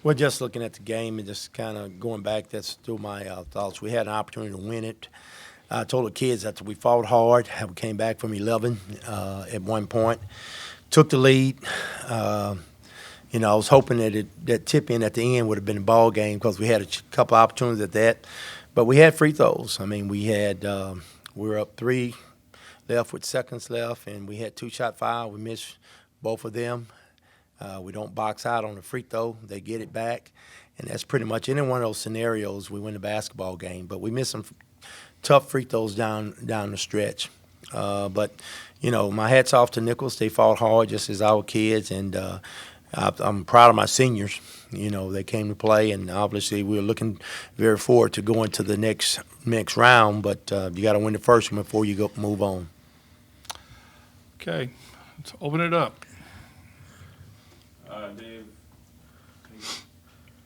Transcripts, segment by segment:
Well, just looking at the game and just kind of going back, that's still my thoughts. We had an opportunity to win it. I told the kids that we fought hard. We came back from 11 at one point, took the lead. Uh, I was hoping that that tip in at the end would have been a ball game because we had a couple opportunities at that. But we had free throws. I mean, we were up three left with seconds left, and we had two shot foul. We missed both of them. We don't box out on the free throw. They get it back. And that's pretty much any one of those scenarios we win the basketball game. But we missed some tough free throws down the stretch. But my hat's off to Nicholls. They fought hard just as our kids. And I'm proud of my seniors. They came to play. And obviously we were looking very forward to going to the next round. But you got to win the first one before you move on. Okay, let's open it up. Dave,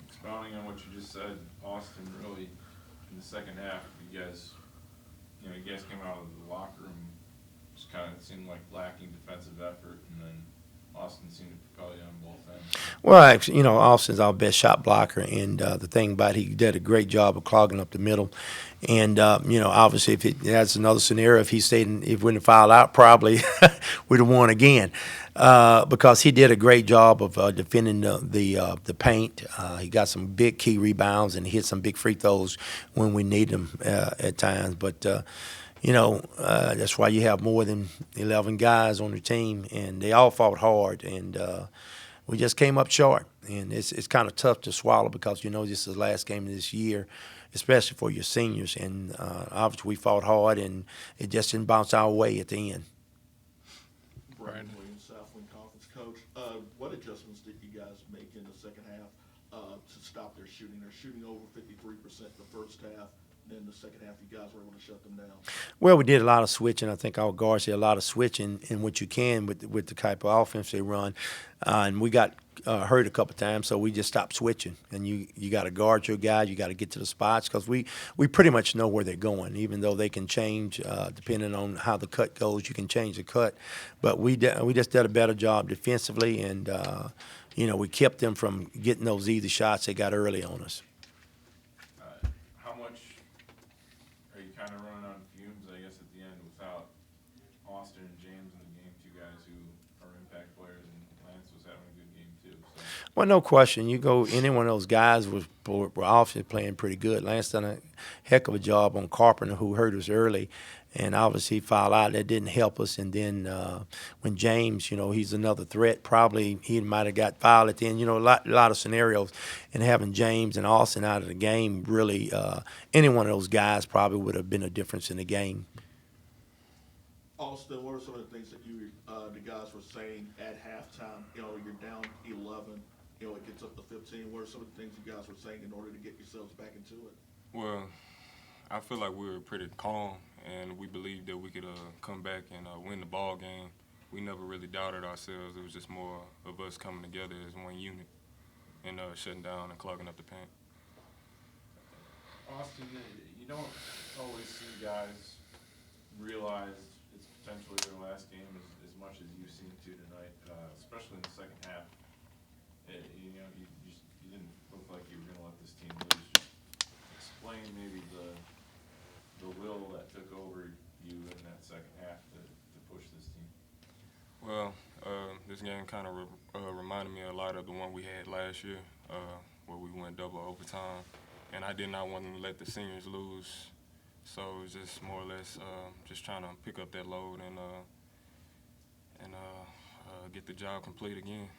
expounding on what you just said, Austin really, in the second half, you guys came out of the locker room, just kind of seemed like lacking defensive effort, and then Austin seemed to propel you on both ends. Well, actually, Austin's our best shot blocker, and the thing about it, he did a great job of clogging up the middle. And obviously, that's another scenario. If he wouldn't have fouled out, probably we'd have won again, because he did a great job of defending the paint. He got some big key rebounds and hit some big free throws when we need them at times. But that's why you have more than 11 guys on the team, and they all fought hard, and we just came up short. And it's kind of tough to swallow because this is the last game of this year, especially for your seniors. And obviously we fought hard, and it just didn't bounce our way at the end. Brian Williams, Southland Conference coach. What adjustments did you guys make in the second half to stop their shooting? They're shooting over 53% the first half. Then the second half, you guys were able to shut them down. Well, we did a lot of switching. I think our guards did a lot of switching in what you can with the type of offense they run. And we got hurt a couple times, so we just stopped switching. And you got to guard your guys. You got to get to the spots because we pretty much know where they're going, even though they can change depending on how the cut goes. You can change the cut. But we just did a better job defensively, and, we kept them from getting those easy shots they got early on us. How much are you kind of running on fumes, I guess, at the end without Austin and James in the game, two guys who are impact players, and Lance was having a good game too? So. Well, no question. You go, any one of those guys were obviously playing pretty good. Lance done a heck of a job on Carpenter, who hurt us early, and obviously he fouled out. That didn't help us. And then when James, he's another threat. Probably he might have got fouled at the end. A lot of scenarios. And having James and Austin out of the game, really, any one of those guys probably would have been a difference in the game. Austin, what are some of the things that the guys were saying at halftime? You're down 11. It gets up to 15. What are some of the things you guys were saying in order to get yourselves back into it? Well, I feel like we were pretty calm, and we believed that we could come back and win the ball game. We never really doubted ourselves. It was just more of us coming together as one unit and shutting down and clogging up the paint. Austin, you don't always see guys realize it's potentially their last game as much as you seem to tonight, especially in the second half. You didn't look like you were going to let this team lose. Just explain maybe the will that took over you in that second half to push this team. Well, this game kind of reminded me a lot of the one we had last year, where we went double overtime, and I did not want to let the seniors lose. So it was just more or less just trying to pick up that load and get the job complete again.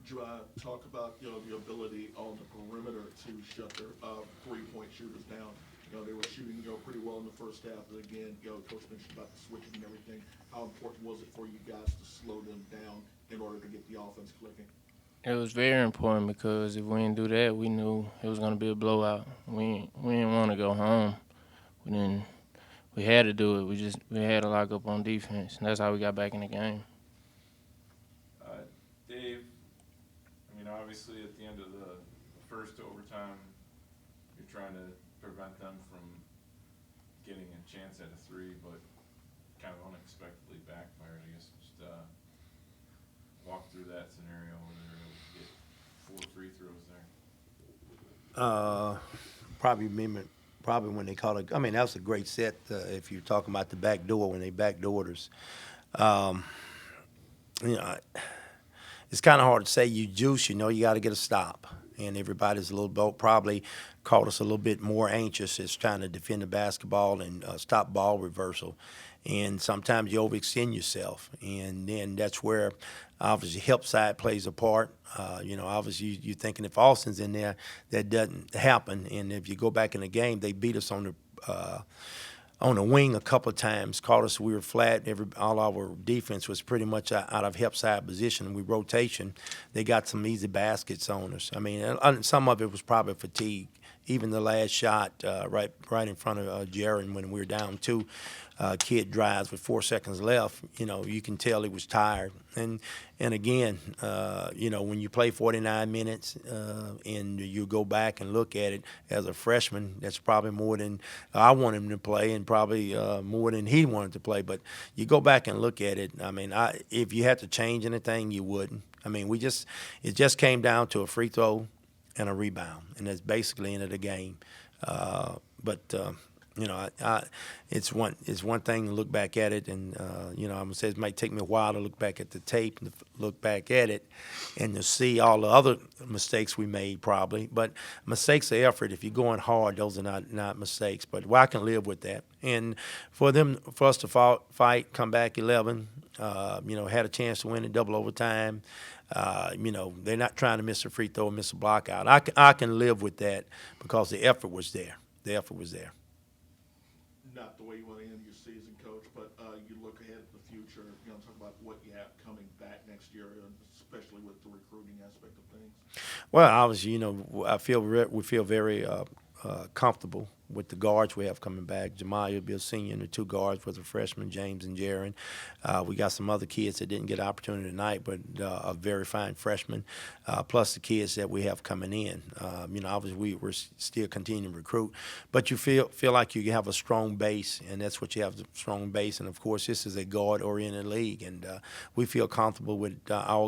Jamaya, talk about the ability on the perimeter to shut their three-point shooters down. They were shooting pretty well in the first half, but again, Coach mentioned about the switching and everything. How important was it for you guys to slow them down in order to get the offense clicking? It was very important because if we didn't do that, we knew it was going to be a blowout. We didn't want to go home. We had to do it. We had to lock up on defense, and that's how we got back in the game. Dave, obviously at the end of the first overtime, you're trying to prevent them from getting a chance at a three, but kind of unexpectedly backfired. I guess just walk through that scenario where they were able couple of free throws there. Probably when they call it. I mean, that was a great set. If you're talking about the back door when they backdoored us, you know, it's kind of hard to say you juice. You know, you got to get a stop, and everybody's a little probably caught us a little bit more anxious as trying to defend the basketball and stop ball reversal. And sometimes you overextend yourself, and then that's where obviously help side plays a part. You know, obviously you're thinking if Austin's in there, that doesn't happen. And if you go back in the game, they beat us on the wing a couple of times, caught us. We were flat. All our defense was pretty much out of help side position. We rotation. They got some easy baskets on us. I mean, and some of it was probably fatigue. Even the last shot right in front of Jaron when we were down 2, kid drives with 4 seconds left. You know, you can tell he was tired. And again, you know, when you play 49 minutes and you go back and look at it as a freshman, that's probably more than I want him to play and probably more than he wanted to play. But you go back and look at it. I mean, if you had to change anything, you wouldn't. I mean, it just came down to a free throw and a rebound, and that's basically into the game. You know, it's one thing to look back at it, and you know, I'm gonna say it might take me a while to look back at the tape and look back at it, and to see all the other mistakes we made probably. But mistakes are effort. If you're going hard, those are not mistakes. But I can live with that. And for us to fight, come back 11, you know, had a chance to win in double overtime. You know, they're not trying to miss a free throw or miss a block out. I can live with that because the effort was there. The effort was there. Not the way you want to end your season, Coach, but you look ahead at the future, you know, talk about what you have coming back next year, and especially with the recruiting aspect of things. Well, obviously, you know, we feel very comfortable with the guards we have coming back. Jamaya will be a senior, and the 2 guards was a freshman, James and Jaron. We got some other kids that didn't get an opportunity tonight, but a very fine freshmen, plus the kids that we have coming in. You know, obviously we're still continuing to recruit, but you feel like you have a strong base, and that's what you have, a strong base. And, of course, this is a guard-oriented league, and we feel comfortable with our